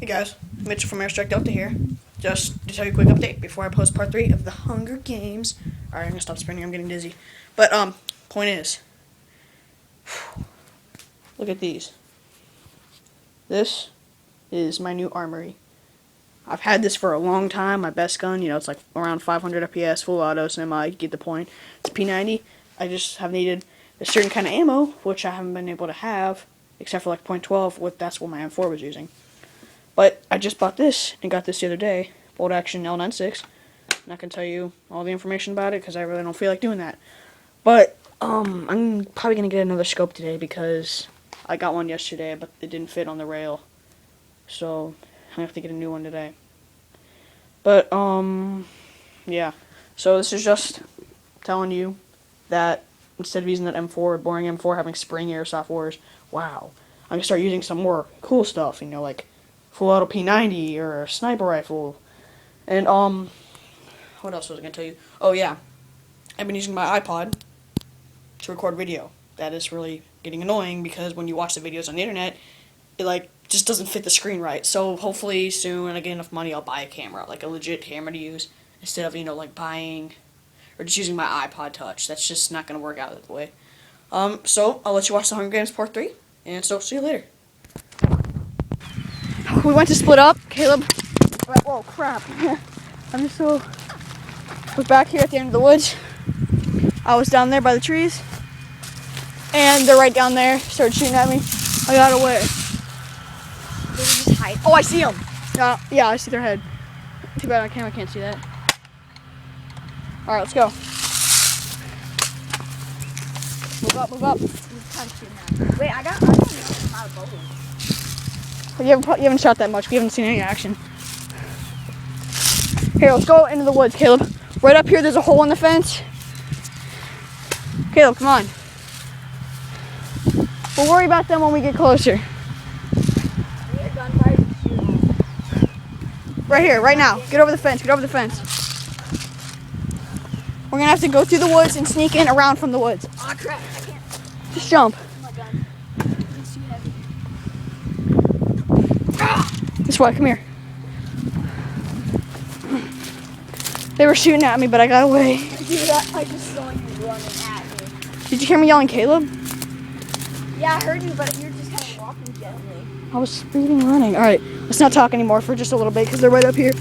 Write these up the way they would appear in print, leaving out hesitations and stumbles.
Hey guys, Mitchell from Airsoft Delta here. Just to tell you a quick update before I post part 3 of the Hunger Games. Alright, I'm gonna stop spinning, I'm getting dizzy. But, point is, look at these. This is my new armory. I've had this for a long time, my best gun, it's like around 500 FPS, full auto, semi, you get the point. It's P.90. I just have needed a certain kind of ammo, which I haven't been able to have, except for like .12, that's what my M4 was using. But I just bought this and got this the other day, bolt action L96. And I can tell you all the information about it because I really don't feel like doing that. But I'm probably gonna get another scope today because I got one yesterday, but it didn't fit on the rail. So I have to get a new one today. But yeah. So this is just telling you that instead of using that M4, boring M4, having spring airsoft wars, wow, I'm gonna start using some more cool stuff. Like full auto P90 or a sniper rifle. And what else was I gonna tell you? Oh yeah, I've been using my iPod to record video. That is really getting annoying because when you watch the videos on the internet, it just doesn't fit the screen right. So hopefully soon, when I get enough money, I'll buy a camera, like a legit camera to use, instead of buying or just using my iPod Touch. That's just not gonna work out that way. So I'll let you watch the Hunger Games Part 3, and so see you later. We went to split up, Caleb. Whoa, crap. We're back here at the end of the woods. I was down there by the trees, and they're right down there. Started shooting at me. I got away. They were just hiding. Oh, I see them. Yeah, I see their head. Too bad on camera I can't see that. All right, let's go. Move up, move up. Wait, I don't know how to bowl. You haven't shot that much. We haven't seen any action. Here, let's go into the woods, Caleb. Right up here, there's a hole in the fence. Caleb, come on. We'll worry about them when we get closer. Right here, right now. Get over the fence, get over the fence. We're gonna have to go through the woods and sneak in around from the woods. Oh crap, I can't. Just jump. Oh my god. It's too heavy. This way, come here. They were shooting at me, but I got away. Dude, I just saw you running at me. Did you hear me yelling, Caleb? Yeah, I heard you, but you're just kind of walking gently. I was speeding running. All right, let's not talk anymore for just a little bit because they're right up here.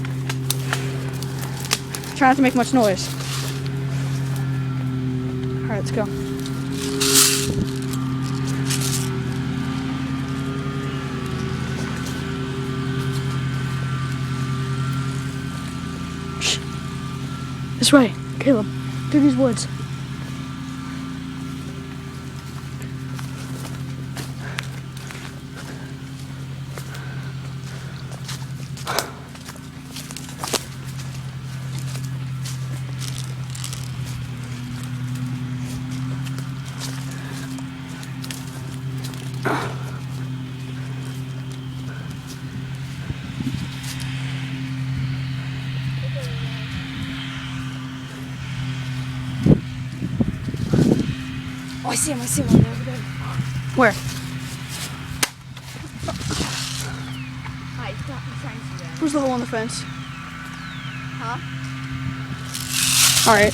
Try not to make much noise. All right, let's go. Shh. This way, Caleb, through these woods. Oh, I see him over there. Where? Hi, he's trying to see that. Where's the hole in the fence? Huh? All right.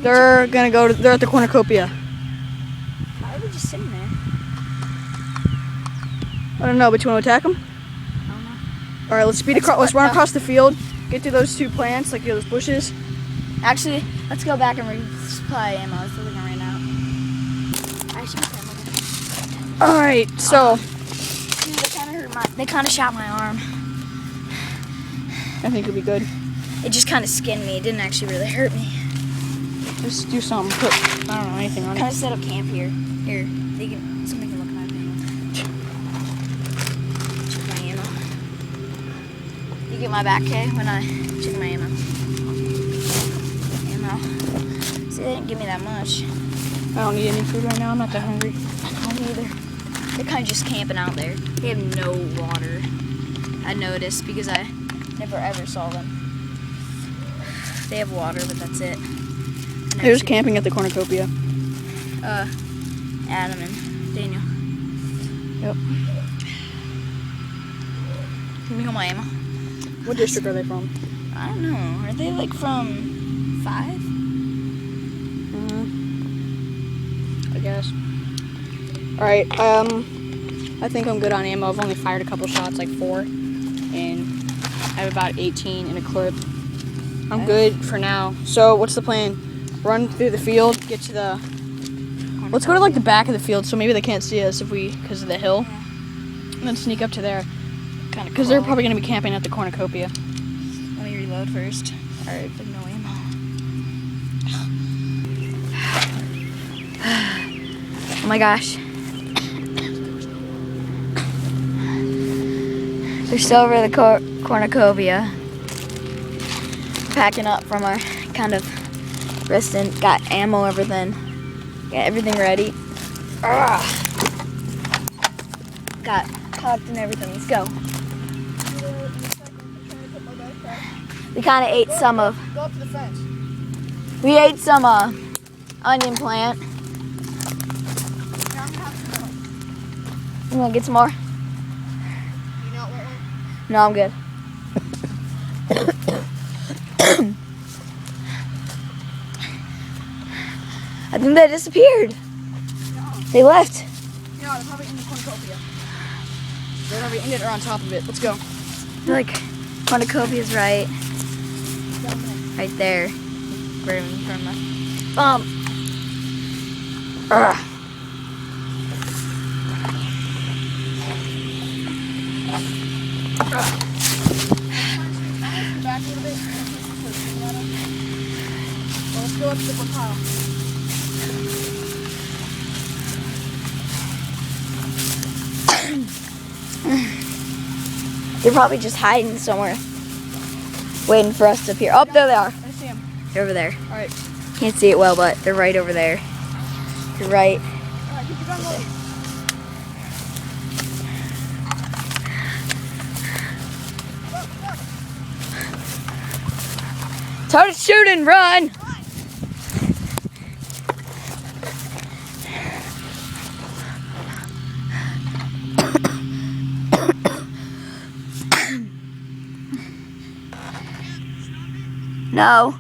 They're at the cornucopia. Why are they just sitting there? I don't know, but you want to attack them? I don't know. All right, let's speed across. Let's run across the field. Get through those two plants, those bushes. Actually, let's go back and resupply ammo. That's what we're doing right now. Actually, All right, so dude, they kind of shot my arm. I think it'll be good. It just kind of skinned me. It didn't actually really hurt me. Just do something. Put I don't know anything on Kind it. of set up camp here. Here, somebody can look at my ammo. Check my ammo. You get my back, Kay, when I check my ammo. See, they didn't give me that much. I don't need any food right now. I'm not that hungry. I don't either. They're kind of just camping out there. They have no water. I noticed because I never ever saw them. They have water, but that's it. They're just camping at the cornucopia. Adam and Daniel. Yep. Let me hold my ammo. What district are they from? I don't know. Are they like from 5? I guess. Alright, I think I'm good on ammo. I've only fired a couple shots, like 4. And I have about 18 in a clip. I'm good for now. So, what's the plan? Run through the field, get to the... Let's go to, like, the back of the field, so maybe they can't see us because of the hill. Yeah. And then sneak up to there. Kind of Because they're probably going to be camping at the cornucopia. Let me reload first. Alright. Like no ammo. Oh my gosh. They're still over the cornucopia. Packing up from our kind of resting. Got ammo, everything. Got everything ready. Got cocked and everything. Let's go. We kind of ate some of. Go up to the fence. We ate some onion plant. You want to get some more? You not want one? No, I'm good. I think they disappeared. No. They left. No, they're probably in the cornucopia. They're probably in it or on top of it. Let's go. They're like, cornucopia is right. Right there. Right in front of us. Back a little bit. Well, let's go up to the pile. They're probably just hiding somewhere. Waiting for us to appear. Oh, there they are. I see them. They're over there. Alright. Can't see it well, but they're right over there. You're right. Alright, keep your gun loaded. It's hard to shoot and run. No.